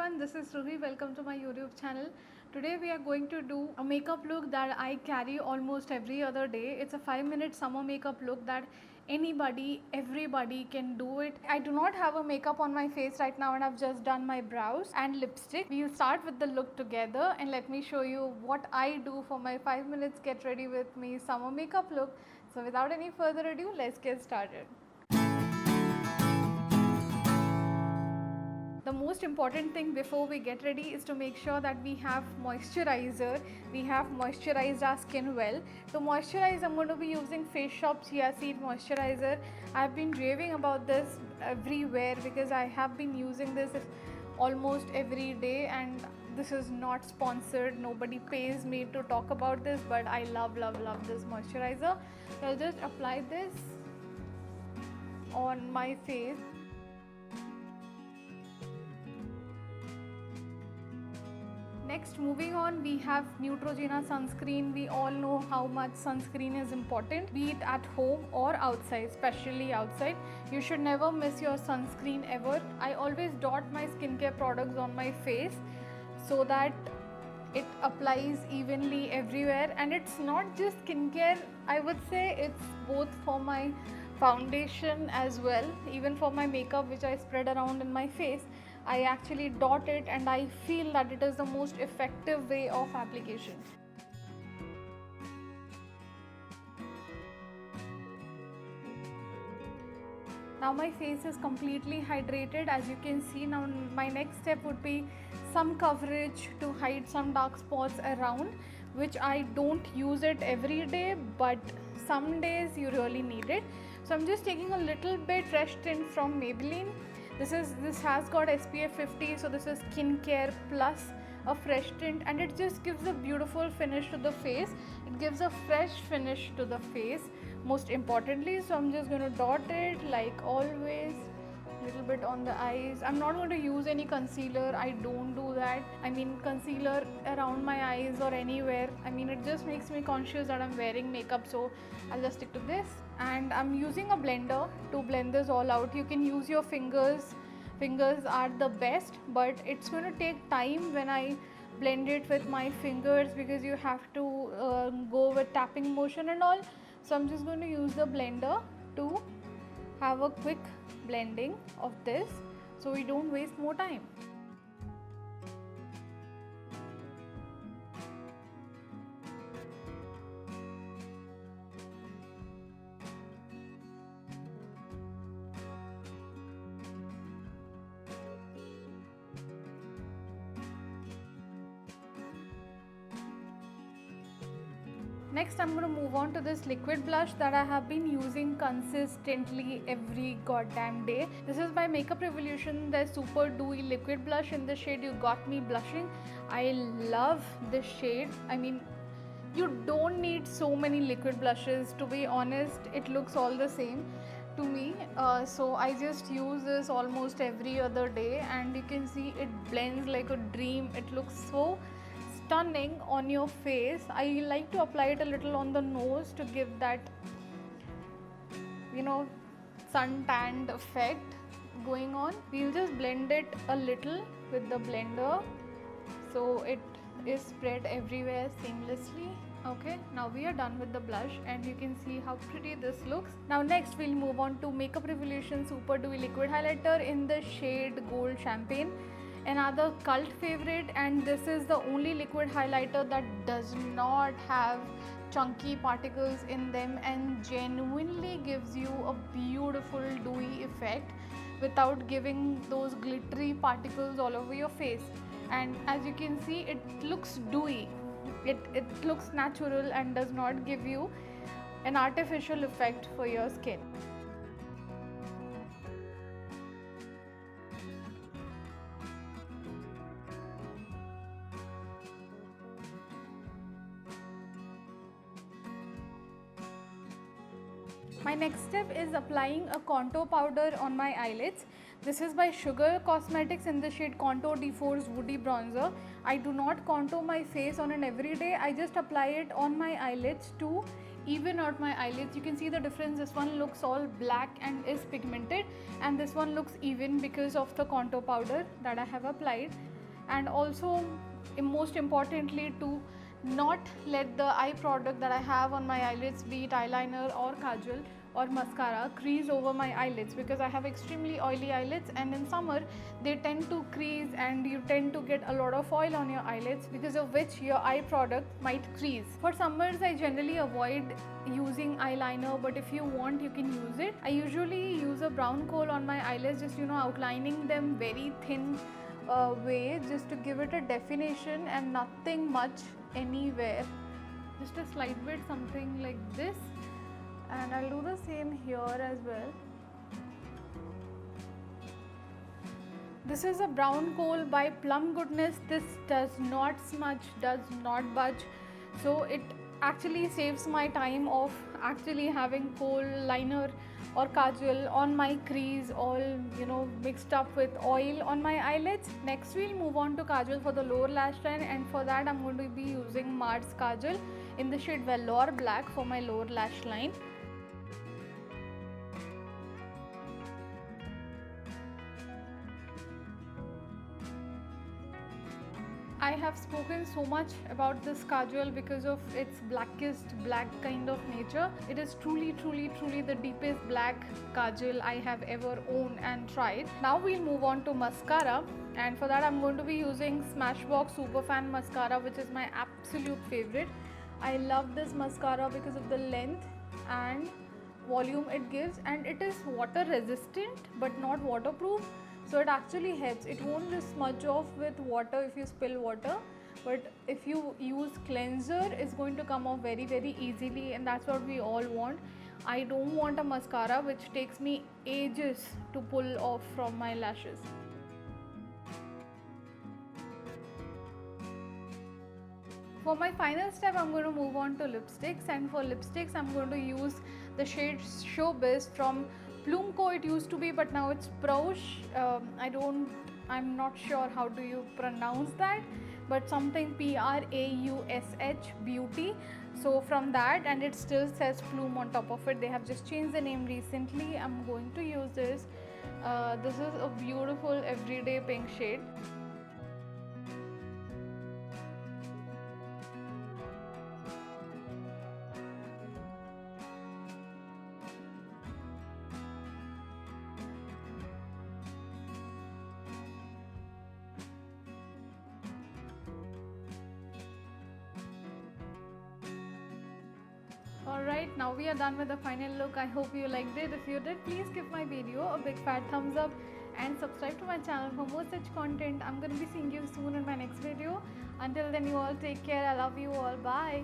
everyone, this is Ruhi. Welcome to my YouTube channel. Today we are going to do a makeup look that I carry almost every other day. It's a 5-minute summer makeup look that anybody, everybody can do it. I do not have a makeup on my face right now and I've just done my brows and lipstick. We'll start with the look together and let me show you what I do for my 5 minutes get ready with me summer makeup look. So without any further ado, let's get started. The most important thing before we get ready is to make sure that we have moisturizer. We have moisturized our skin well. To moisturize, I'm going to be using Face Shop Chia Seed Moisturizer. I've been raving about this everywhere because I have been using this almost every day, and this is not sponsored. Nobody pays me to talk about this, but I love this moisturizer. So I'll just apply this on my face. Next, moving on, we have Neutrogena sunscreen. We all know how much sunscreen is important, be it at home or outside, especially outside. You should never miss your sunscreen ever. I always dot my skincare products on my face so that it applies evenly everywhere. And it's not just skincare, I would say it's both for my foundation as well, even for my makeup which I spread around in my face. I actually dot it, and I feel that it is the most effective way of application. Now my face is completely hydrated, as you can see. Now my next step would be some coverage to hide some dark spots around, which I don't use it every day, but some days you really need it. So I'm just taking a little bit fresh tint from Maybelline. This has got SPF 50, so this is skincare plus a fresh tint, and it just gives a beautiful finish to the face. It gives a fresh finish to the face, most importantly. So I'm just going to dot it like always, a little bit on the eyes. I'm not going to use any concealer. I don't do that. I mean, concealer around my eyes or anywhere, I mean, it just makes me conscious that I'm wearing makeup, so I'll just stick to this. And I'm using a blender to blend this all out. You can use your fingers. Fingers are the best, but it's going to take time when I blend it with my fingers because you have to go with tapping motion and all. So I'm just going to use the blender to have a quick blending of this so we don't waste more time. Next, I'm going to move on to this liquid blush that I have been using consistently every goddamn day. This is by Makeup Revolution, the Super Dewy Liquid Blush in the shade You Got Me Blushing. I love this shade. I mean, you don't need so many liquid blushes. To be honest, it looks all the same to me. So I just use this almost every other day, and you can see it blends like a dream. It looks so stunning on your face. I like to apply it a little on the nose to give that, you know, sun-tanned effect going on. We'll just blend it a little with the blender so it is spread everywhere seamlessly. Okay, now we are done with the blush, and you can see how pretty this looks. Now next we'll move on to Makeup Revolution Super Dewy Liquid Highlighter in the shade Gold Champagne. Another cult favorite, and this is the only liquid highlighter that does not have chunky particles in them and genuinely gives you a beautiful dewy effect without giving those glittery particles all over your face. And as you can see, it looks dewy. It looks natural and does not give you an artificial effect for your skin. My next step is applying a contour powder on my eyelids. This is by Sugar Cosmetics in the shade Contour D4's Woody Bronzer. I do not contour my face on an everyday. I just apply it on my eyelids to even out my eyelids. You can see the difference. This one looks all black and is pigmented, and this one looks even because of the contour powder that I have applied. and also most importantly to not let the eye product that I have on my eyelids, be it eyeliner or kajal or mascara, crease over my eyelids, because I have extremely oily eyelids, and in summer they tend to crease and you tend to get a lot of oil on your eyelids, because of which your eye product might crease. For summers I generally avoid using eyeliner, but if you want you can use it. I usually use a brown coal on my eyelids, just outlining them very thin way, just to give it a definition, and nothing much anywhere, just a slight bit, something like this. And I'll do the same here as well. This is a brown coal by Plum Goodness. This does not smudge, does not budge, so it actually saves my time of actually having coal liner or kajal on my crease, all mixed up with oil on my eyelids. Next we'll move on to kajal for the lower lash line, and for that I'm going to be using Mars kajal in the shade Velour Black for my lower lash line. I have spoken so much about this kajal because of its blackest black kind of nature. It is truly the deepest black kajal I have ever owned and tried. Now we'll move on to mascara, and for that I'm going to be using Smashbox Superfan mascara, which is my absolute favorite. I love this mascara because of the length and volume it gives, and it is water resistant but not waterproof. So it actually helps. It won't just smudge off with water if you spill water, but if you use cleanser, it's going to come off very easily, and that's what we all want. I don't want a mascara which takes me ages to pull off from my lashes. For my final step, I'm going to move on to lipsticks, and for lipsticks I'm going to use the shade Showbiz from Plum Co. It used to be, but now it's Proush. I'm not sure how do you pronounce that, but something P-R-A-U-S-H Beauty. So from that, and it still says Plum on top of it. They have just changed the name recently. I'm going to use this. This is a beautiful everyday pink shade. Alright, now we are done with the final look. I hope you liked it. If you did, please give my video a big fat thumbs up and subscribe to my channel for more such content. I'm going to be seeing you soon in my next video. Until then, you all take care. I love you all. Bye.